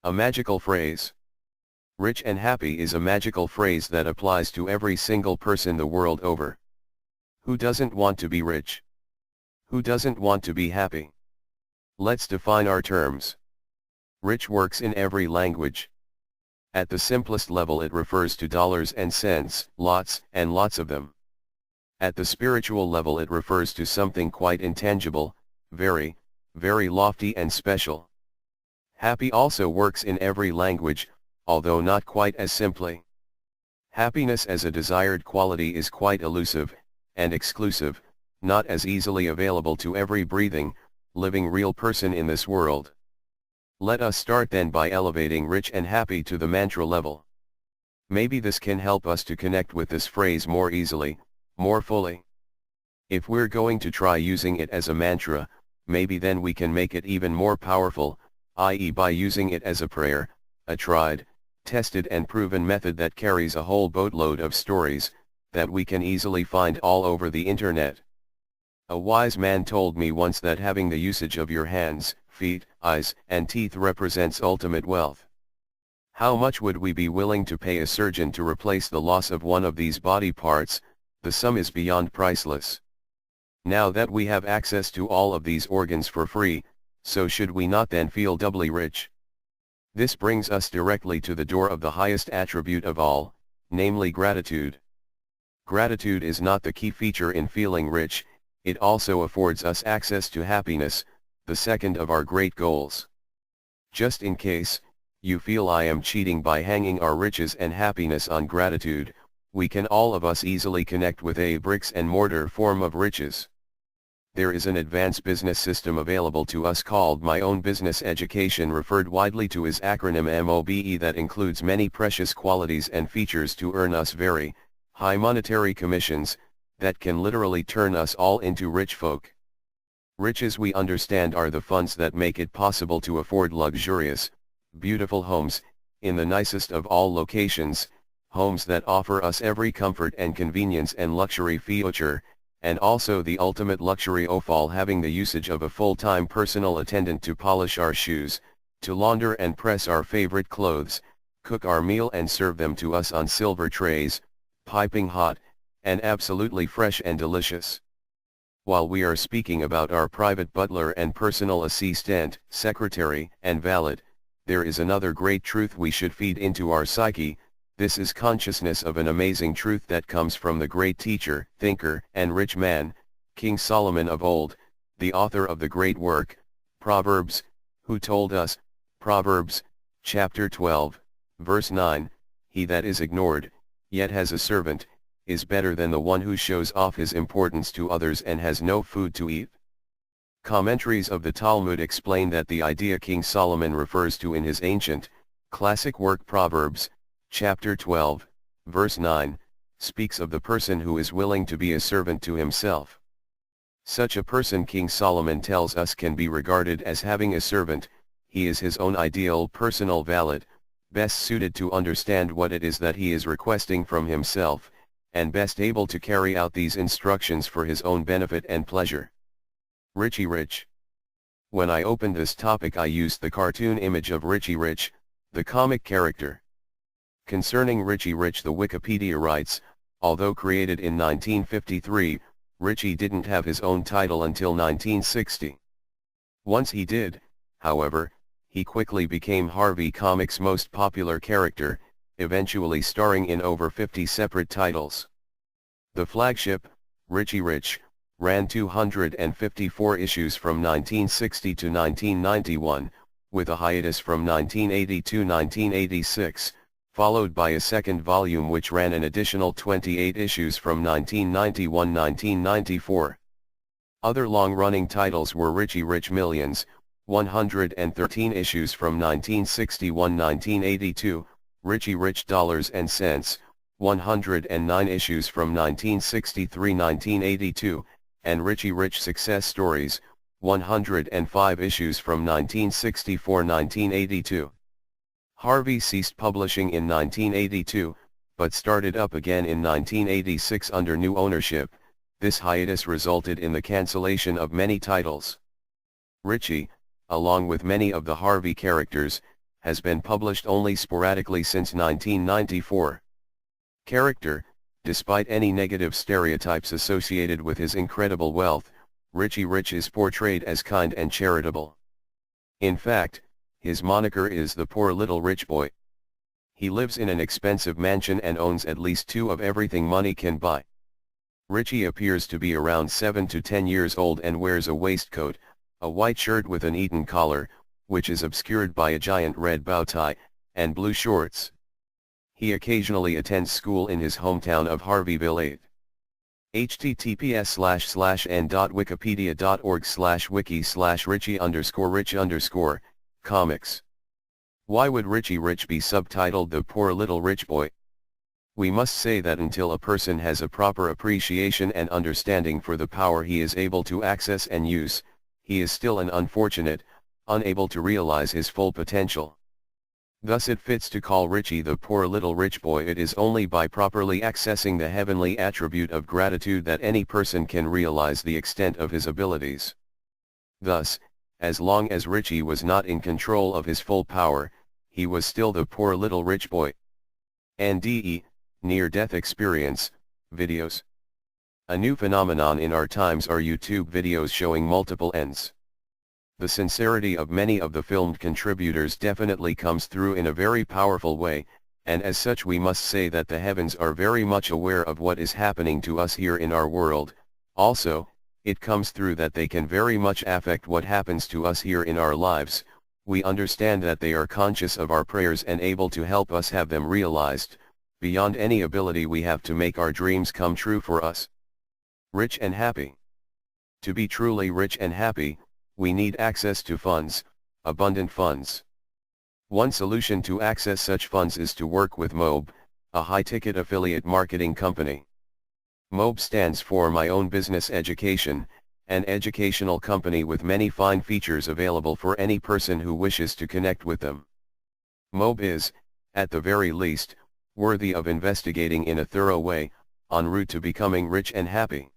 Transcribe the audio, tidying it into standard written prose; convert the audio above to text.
A magical phrase. Rich and happy is a magical phrase that applies to every single person the world over. Who doesn't want to be rich? Who doesn't want to be happy? Let's define our terms. Rich works in every language. At the simplest level it refers to dollars and cents, lots and lots of them. At the spiritual level it refers to something quite intangible, very, very lofty and special. Happy also works in every language, although not quite as simply. Happiness as a desired quality is quite elusive, and exclusive, not as easily available to every breathing, living real person in this world. Let us start then by elevating rich and happy to the mantra level. Maybe this can help us to connect with this phrase more easily, more fully. If we're going to try using it as a mantra, maybe then we can make it even more powerful, i.e. by using it as a prayer, a tried, tested and proven method that carries a whole boatload of stories, that we can easily find all over the internet. A wise man told me once that having the usage of your hands, feet, eyes, and teeth represents ultimate wealth. How much would we be willing to pay a surgeon to replace the loss of one of these body parts? The sum is beyond priceless. Now that we have access to all of these organs for free, so should we not then feel doubly rich? This brings us directly to the door of the highest attribute of all, namely gratitude. Gratitude is not the key feature in feeling rich, it also affords us access to happiness, the second of our great goals. Just in case you feel I am cheating by hanging our riches and happiness on gratitude, we can all of us easily connect with a bricks and mortar form of riches. There is an advanced business system available to us called My Own Business Education, referred widely to as acronym MOBE, that includes many precious qualities and features to earn us very high monetary commissions, that can literally turn us all into rich folk. Riches, we understand, are the funds that make it possible to afford luxurious, beautiful homes, in the nicest of all locations, homes that offer us every comfort and convenience and luxury feature, and also the ultimate luxury of all, having the usage of a full-time personal attendant to polish our shoes, to launder and press our favorite clothes, cook our meal and serve them to us on silver trays, piping hot, and absolutely fresh and delicious. While we are speaking about our private butler and personal assistant, secretary, and valet, there is another great truth we should feed into our psyche. This is consciousness of an amazing truth that comes from the great teacher, thinker, and rich man, King Solomon of old, the author of the great work, Proverbs, who told us, Proverbs, chapter 12, verse 9, "He that is ignored, yet has a servant, is better than the one who shows off his importance to others and has no food to eat." Commentaries of the Talmud explain that the idea King Solomon refers to in his ancient, classic work Proverbs, chapter 12, verse 9, speaks of the person who is willing to be a servant to himself. Such a person, King Solomon tells us, can be regarded as having a servant. He is his own ideal personal valet, best suited to understand what it is that he is requesting from himself, and best able to carry out these instructions for his own benefit and pleasure. Richie Rich. When I opened this topic I used the cartoon image of Richie Rich, the comic character. Concerning Richie Rich, the Wikipedia writes, although created in 1953, Richie didn't have his own title until 1960. Once he did, however, he quickly became Harvey Comics' most popular character, eventually starring in over 50 separate titles. The flagship, Richie Rich, ran 254 issues from 1960 to 1991, with a hiatus from 1980 to 1986, followed by a second volume which ran an additional 28 issues from 1991-1994. Other long-running titles were Richie Rich Millions, 113 issues from 1961-1982, Richie Rich Dollars and Cents, 109 issues from 1963-1982, and Richie Rich Success Stories, 105 issues from 1964-1982. Harvey ceased publishing in 1982, but started up again in 1986 under new ownership. This hiatus resulted in the cancellation of many titles. Richie, along with many of the Harvey characters, has been published only sporadically since 1994. Character: despite any negative stereotypes associated with his incredible wealth, Richie Rich is portrayed as kind and charitable. In fact, his moniker is the poor little rich boy. He lives in an expensive mansion and owns at least 2 of everything money can buy. Richie appears to be around 7 to 10 years old and wears a waistcoat, a white shirt with an Eton collar, which is obscured by a giant red bow tie, and blue shorts. He occasionally attends school in his hometown of Harveyville 8. https://n.wikipedia.org/wiki/richie_rich_ comics. Why would Richie Rich be subtitled The Poor Little Rich Boy? We must say that until a person has a proper appreciation and understanding for the power he is able to access and use, he is still an unfortunate, unable to realize his full potential. Thus it fits to call Richie the poor little rich boy. It is only by properly accessing the heavenly attribute of gratitude that any person can realize the extent of his abilities. Thus, as long as Richie was not in control of his full power, he was still the poor little rich boy. NDE, near-death experience, videos. A new phenomenon in our times are YouTube videos showing multiple ends. The sincerity of many of the filmed contributors definitely comes through in a very powerful way, and as such we must say that the heavens are very much aware of what is happening to us here in our world. Also, it comes through that they can very much affect what happens to us here in our lives. We understand that they are conscious of our prayers and able to help us have them realized, beyond any ability we have to make our dreams come true for us. Rich and happy. To be truly rich and happy, we need access to funds, abundant funds. One solution to access such funds is to work with MOB, a high-ticket affiliate marketing company. MOB stands for My Own Business Education, an educational company with many fine features available for any person who wishes to connect with them. MOB is, at the very least, worthy of investigating in a thorough way, en route to becoming rich and happy.